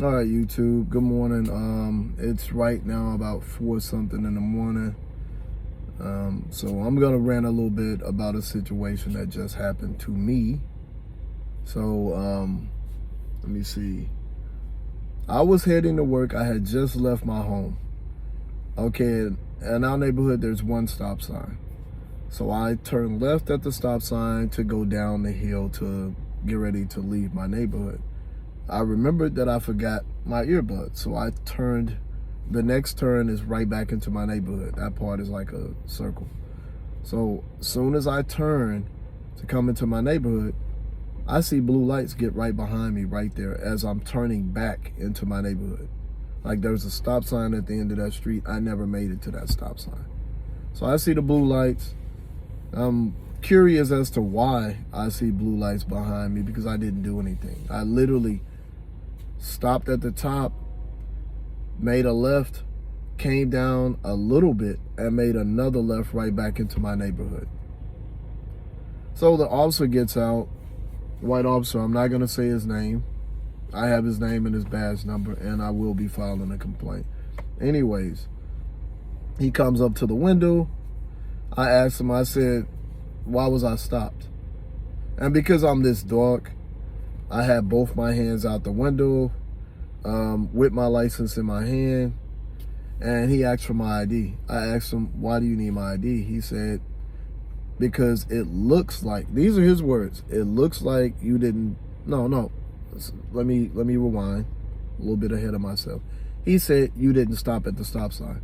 All right, YouTube. Good morning. It's right now about 4 something in the morning. So I'm gonna rant a little bit about a situation that just happened to me. So let me see. I was heading to work. I had just left my home. Okay, in our neighborhood, there's one stop sign. So I turned left at the stop sign to go down the hill to get ready to leave my neighborhood. I remembered that I forgot my earbuds, so I turned. The next turn is right back into my neighborhood. That part is like a circle. So as soon as I turn to come into my neighborhood, I see blue lights get right behind me right there as I'm turning back into my neighborhood. Like there's a stop sign at the end of that street. I never made it to that stop sign. So I see the blue lights. I'm curious as to why I see blue lights behind me because I didn't do anything. I literally stopped at the top, made a left, came down a little bit, and made another left right back into my neighborhood. So the officer gets out, white officer, I'm not gonna say his name. I have his name and his badge number, and I will be filing a complaint. Anyways, he comes up to the window. I asked him, I said, why was I stopped? And because I'm this dark, I had both my hands out the window with my license in my hand, and he asked for my ID. I asked him, why do you need my ID? He said, because it looks like, these are his words, it looks like you didn't, no, let me rewind a little bit ahead of myself. He said, you didn't stop at the stop sign.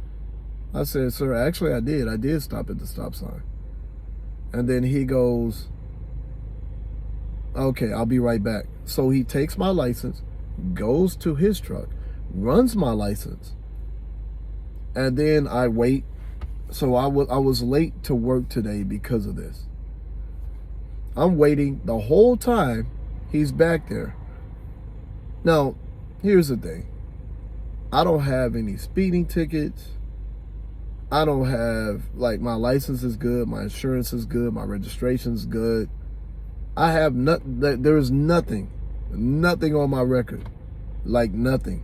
I said, sir, actually I did stop at the stop sign. And then he goes, okay, I'll be right back. So he takes my license, goes to his truck, runs my license, and then I wait. So I was late to work today because of this. I'm waiting the whole time he's back there. Now, here's the thing. I don't have any speeding tickets. I don't have, like, my license is good, my insurance is good, my registration's good. I have there is nothing on my record, like nothing.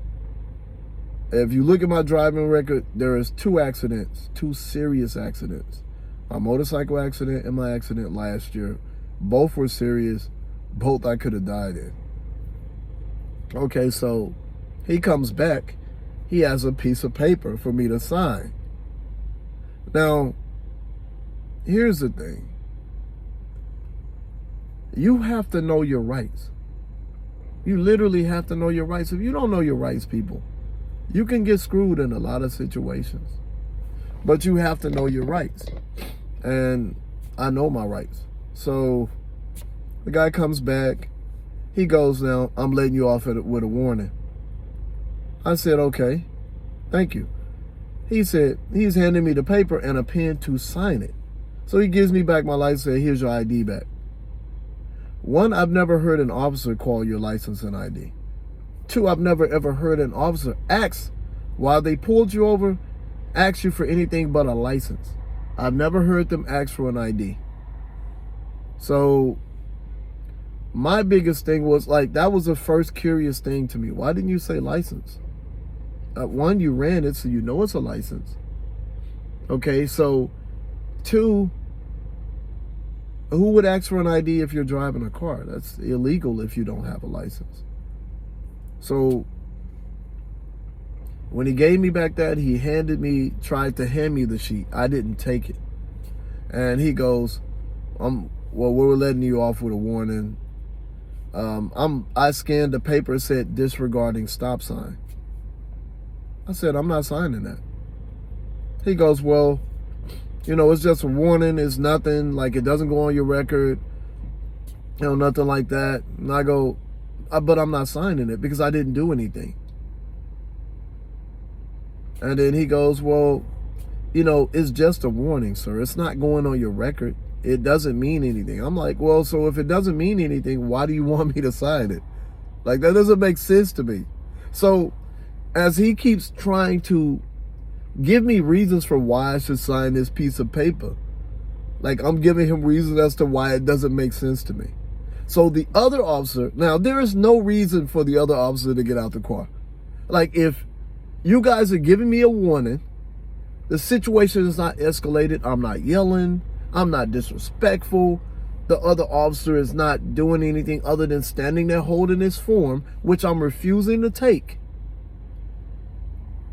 If you look at my driving record, there is 2 accidents, 2 serious accidents. My motorcycle accident and my accident last year. Both were serious, both I could have died in. Okay, so he comes back, he has a piece of paper for me to sign. Now, here's the thing. You have to know your rights. You literally have to know your rights. If you don't know your rights, people, you can get screwed in a lot of situations. But you have to know your rights. And I know my rights. So the guy comes back. He goes, now, I'm letting you off with a warning. I said, okay, thank you. He said, he's handing me the paper and a pen to sign it. So he gives me back my license and said, here's your ID back. One, I've never heard an officer call your license an ID. 2, I've never ever heard an officer ask, while they pulled you over, ask you for anything but a license. I've never heard them ask for an ID. So my biggest thing was, like, that was the first curious thing to me. Why didn't you say license? 1, you ran it, so you know it's a license. Okay, so 2, who would ask for an ID if you're driving a car? That's illegal if you don't have a license. So when he gave me back that, he tried to hand me the sheet. I didn't take it. And he goes, well, we're letting you off with a warning. I scanned the paper, it said disregarding stop sign. I said, I'm not signing that. He goes, well, you know, it's just a warning. It's nothing, like it doesn't go on your record, you know, nothing like that. And I go, but I'm not signing it because I didn't do anything. And then he goes, well, you know, it's just a warning, sir. It's not going on your record. It doesn't mean anything. I'm like, well, so if it doesn't mean anything, why do you want me to sign it? Like, that doesn't make sense to me. So as he keeps trying to give me reasons for why I should sign this piece of paper, like I'm giving him reasons as to why it doesn't make sense to me. So the other officer, now there is no reason for the other officer to get out the car. Like, if you guys are giving me a warning, the situation is not escalated, I'm not yelling, I'm not disrespectful, the other officer is not doing anything other than standing there holding his form, which I'm refusing to take.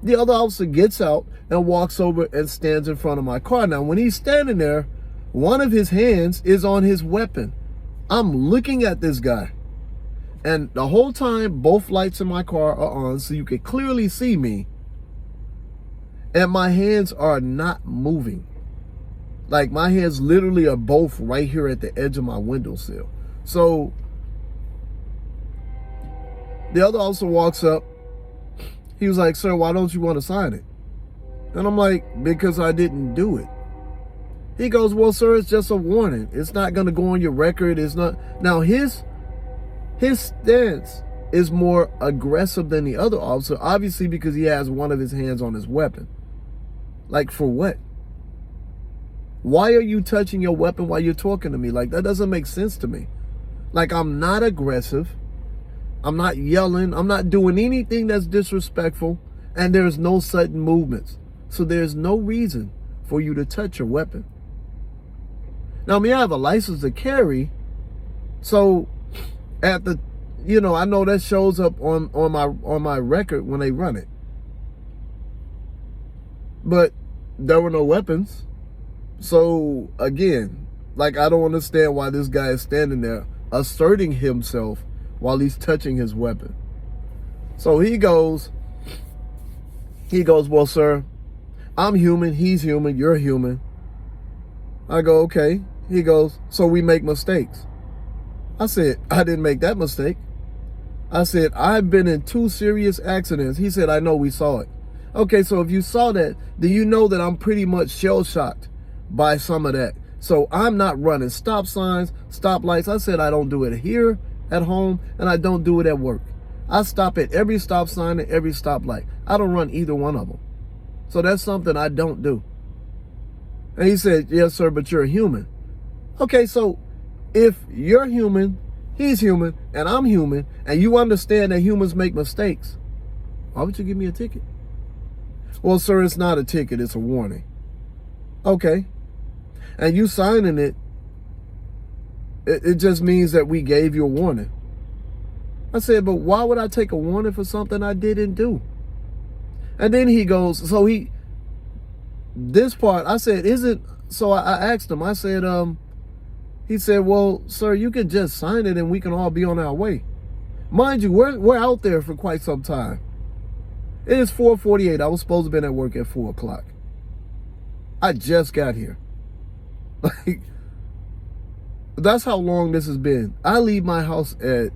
The other officer gets out and walks over and stands in front of my car. Now, when he's standing there, one of his hands is on his weapon. I'm looking at this guy. And the whole time, both lights in my car are on, so you can clearly see me. And my hands are not moving. Like, my hands literally are both right here at the edge of my windowsill. So, the other officer walks up. He was like, "Sir, why don't you want to sign it?" And I'm like, "Because I didn't do it." He goes, "Well, sir, it's just a warning. It's not going to go on your record. It's not." Now, his stance is more aggressive than the other officer, obviously because he has one of his hands on his weapon. Like, for what? Why are you touching your weapon while you're talking to me? Like, that doesn't make sense to me. Like, I'm not aggressive. I'm not yelling. I'm not doing anything that's disrespectful. And there's no sudden movements. So there's no reason for you to touch your weapon. Now, I mean, I have a license to carry. So at the, I know that shows up on my record when they run it. But there were no weapons. So again, like, I don't understand why this guy is standing there asserting himself while he's touching his weapon. So he goes, "Well, sir, I'm human, he's human, you're human." I go, "Okay." He goes, "So we make mistakes." I said, "I didn't make that mistake." I said, "I've been in 2 serious accidents." He said, "I know, we saw it." Okay, so if you saw that, then you know that I'm pretty much shell-shocked by some of that. So I'm not running stop signs, stop lights. I said I don't do it here at home, and I don't do it at work. I stop at every stop sign and every stop light. I don't run either one of them. So that's something I don't do. And he said, "Yes, sir, but you're a human." Okay, so if you're human, he's human, and I'm human, and you understand that humans make mistakes, why would you give me a ticket? "Well, sir, it's not a ticket, it's a warning." Okay. And you signing it, it just means that we gave you a warning. I said, "But why would I take a warning for something I didn't do?" And then he goes, this part, I said, so I asked him, I said, he said, "Well, sir, you can just sign it and we can all be on our way." Mind you, we're out there for quite some time. It is 4:48. I was supposed to have been at work at 4 o'clock. I just got here. Like, that's how long this has been. I leave my house at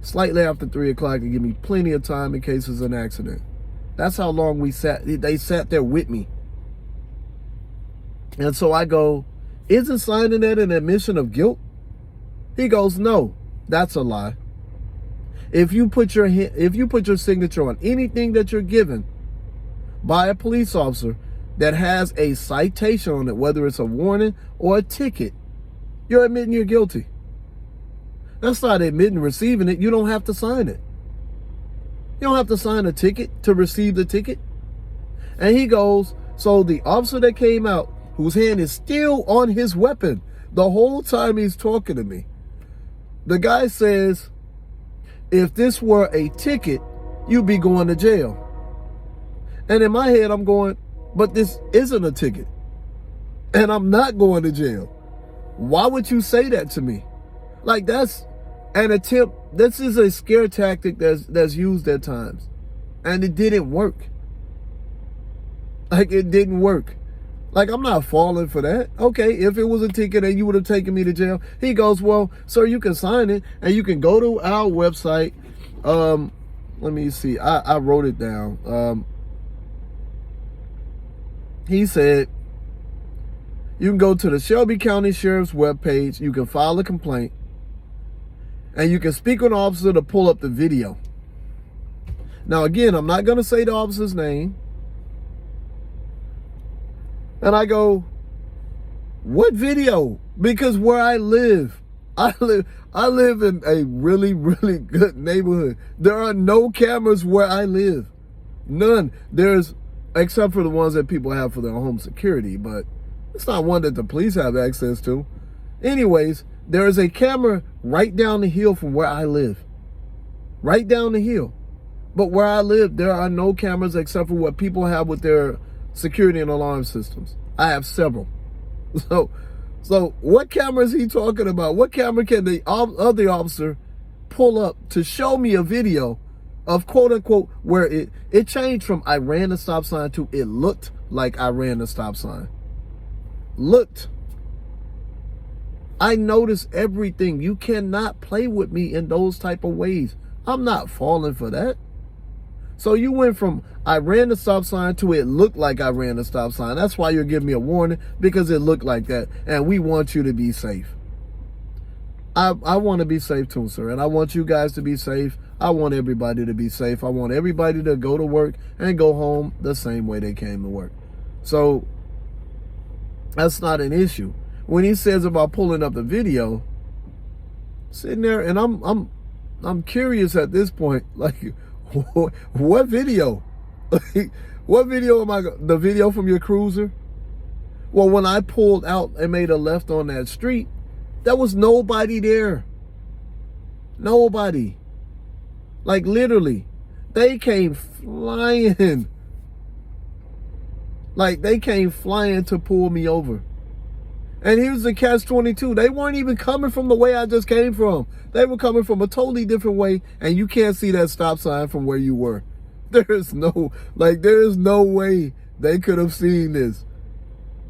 slightly after 3 o'clock to give me plenty of time in case there's an accident. That's how long they sat there with me. And so I go, "Isn't signing that an admission of guilt?" He goes, "No, that's a lie. If you put your signature on anything that you're given by a police officer that has a citation on it, whether it's a warning or a ticket, you're admitting you're guilty. That's not admitting receiving it. You don't have to sign it. You don't have to sign a ticket to receive the ticket." And he goes, so the officer that came out, whose hand is still on his weapon the whole time he's talking to me, the guy says, "If this were a ticket, you'd be going to jail." And in my head, I'm going, but this isn't a ticket. And I'm not going to jail. Why would you say that to me? Like, that's an attempt. This is a scare tactic that's used at times. And it didn't work. Like, it didn't work. Like, I'm not falling for that. Okay, if it was a ticket and you would have taken me to jail. He goes, "Well, sir, you can sign it and you can go to our website." Let me see. I wrote it down. He said, "You can go to the Shelby County Sheriff's webpage. You can file a complaint. And you can speak with an officer to pull up the video." Now, again, I'm not going to say the officer's name. And I go, "What video?" Because where I live in a really, really good neighborhood. There are no cameras where I live. None. There's, except for the ones that people have for their home security, but it's not one that the police have access to. Anyways, there is a camera right down the hill from where I live. Right down the hill. But where I live, there are no cameras except for what people have with their security and alarm systems. I have several. So what camera is he talking about? What camera can the other officer pull up to show me a video of, quote unquote, where it changed from I ran the stop sign to it looked like I ran the stop sign. Looked. I notice everything. You cannot play with me in those type of ways. I'm not falling for that. So you went from I ran the stop sign to it looked like I ran the stop sign. That's why you're giving me a warning, because it looked like that. And we want you to be safe. I want to be safe too, sir. And I want you guys to be safe. I want everybody to be safe. I want everybody to go to work and go home the same way they came to work. So that's not an issue. When he says about pulling up the video, sitting there, and I'm curious at this point, like, what video? What video am I? The video from your cruiser? Well, when I pulled out and made a left on that street, there was nobody there. Nobody. Like, literally, they came flying. Like, they came flying to pull me over. And here's the catch-22. They weren't even coming from the way I just came from. They were coming from a totally different way, and you can't see that stop sign from where you were. There is no way they could have seen this.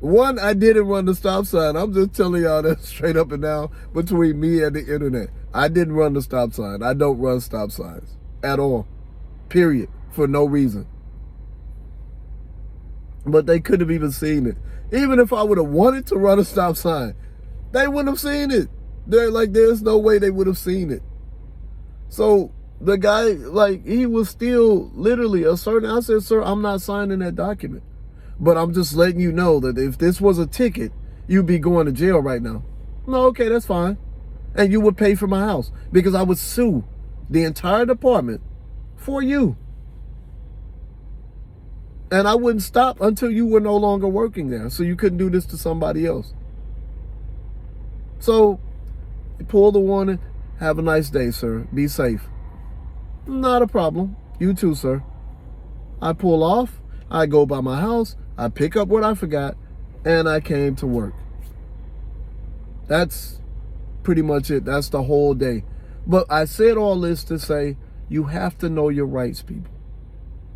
One, I didn't run the stop sign. I'm just telling y'all that straight up and down between me and the internet. I didn't run the stop sign. I don't run stop signs at all. Period. For no reason. But they couldn't have even seen it. Even if I would have wanted to run a stop sign, they wouldn't have seen it. There's no way they would have seen it. So the guy, like, he was still literally asserting. I said, sir, I'm not signing that document. But I'm just letting you know that if this was a ticket, you'd be going to jail right now. No, okay, that's fine. And you would pay for my house, because I would sue the entire department for you. And I wouldn't stop until you were no longer working there, so you couldn't do this to somebody else. So, pull the warning. Have a nice day, sir. Be safe. Not a problem. You too, sir. I pull off. I go by my house. I pick up what I forgot. And I came to work. That's pretty much it. That's the whole day. But I said all this to say, you have to know your rights, people.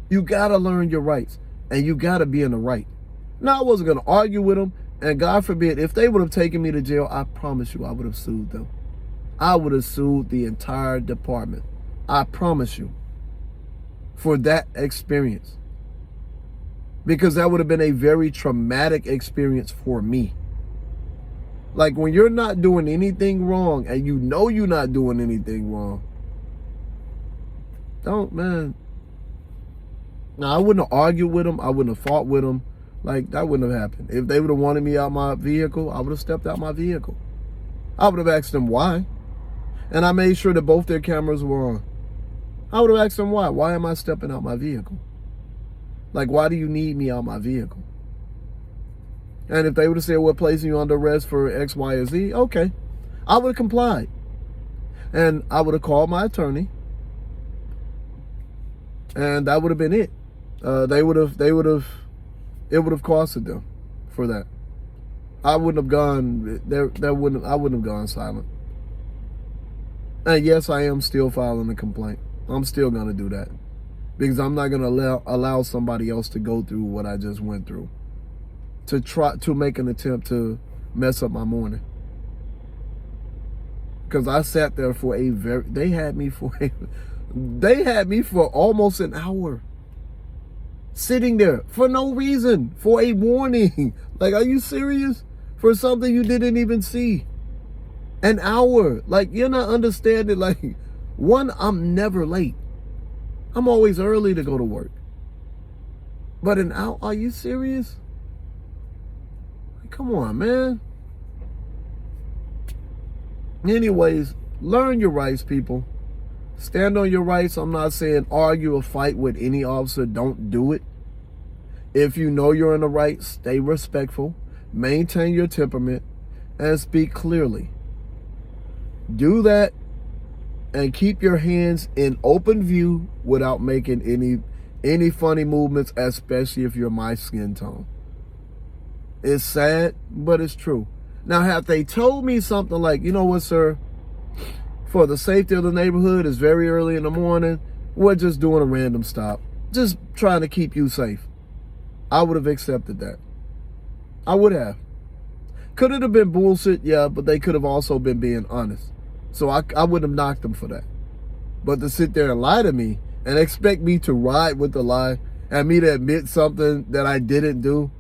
You got to learn your rights. And you got to be in the right. Now, I wasn't going to argue with them. And God forbid, if they would have taken me to jail, I promise you, I would have sued them. I would have sued the entire department. I promise you. For that experience. Because that would have been a very traumatic experience for me. Like, when you're not doing anything wrong and you know you're not doing anything wrong, don't, man. Now, I wouldn't have argued with them. I wouldn't have fought with them. Like, that wouldn't have happened. If they would have wanted me out my vehicle, I would have stepped out my vehicle. I would have asked them why. And I made sure that both their cameras were on. I would have asked them why. Why am I stepping out my vehicle? Like, why do you need me out my vehicle? And if they would have said, we're placing you under arrest for X, Y, or Z, okay. I would have complied. And I would have called my attorney. And that would have been it. It would have costed them for that. I wouldn't have gone I wouldn't have gone silent. And yes, I am still filing a complaint. I'm still gonna do that. Because I'm not gonna allow somebody else to go through what I just went through. To try to make an attempt to mess up my morning. Because I sat there for they had me for almost an hour. Sitting there for no reason, for a warning. Like, are you serious? For something you didn't even see. An hour. Like, you're not understanding. Like, one, I'm never late. I'm always early to go to work. But an hour, are you serious? Like, come on, man. Anyways, learn your rights, people. Stand on your rights. I'm not saying argue or fight with any officer. Don't do it. If you know you're in the right, stay respectful, maintain your temperament, and speak clearly. Do that and keep your hands in open view without making any funny movements, especially if you're my skin tone. It's sad, but it's true. Now, have they told me something like, you know what, sir, for the safety of the neighborhood, it's very early in the morning, we're just doing a random stop, just trying to keep you safe, I would have accepted that. I would have. Could it have been bullshit? Yeah, but they could have also been being honest. So I wouldn't have knocked them for that. But to sit there and lie to me and expect me to ride with the lie and me to admit something that I didn't do,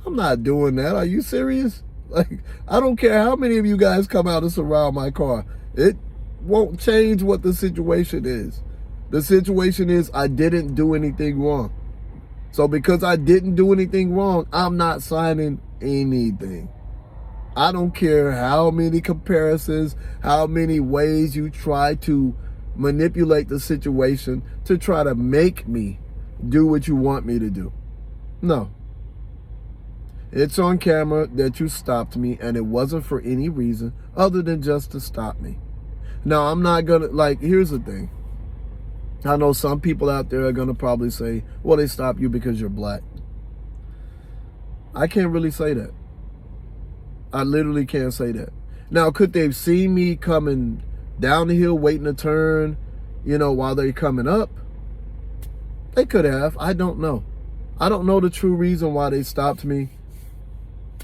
I'm not doing that. Are you serious? Like, I don't care how many of you guys come out and surround my car. It won't change what the situation is. The situation is I didn't do anything wrong. So because I didn't do anything wrong, I'm not signing anything. I don't care how many comparisons, how many ways you try to manipulate the situation to try to make me do what you want me to do. No. It's on camera that you stopped me, and it wasn't for any reason other than just to stop me. Now, I'm not gonna, like, here's the thing. I know some people out there are gonna probably say, well, they stopped you because you're black. I can't really say that. I literally can't say that. Now, could they have seen me coming down the hill, waiting to turn, while they're coming up? They could have. I don't know. I don't know the true reason why they stopped me.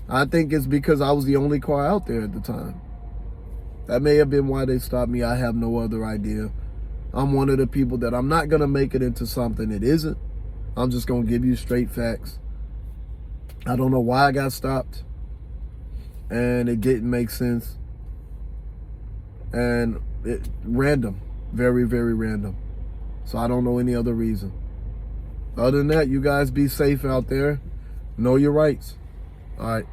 I think it's because I was the only car out there at the time. That may have been why they stopped me. I have no other idea. I'm one of the people that I'm not going to make it into something it isn't. I'm just going to give you straight facts. I don't know why I got stopped. And it didn't make sense. And random. Very, very random. So I don't know any other reason. Other than that, you guys be safe out there. Know your rights. All right.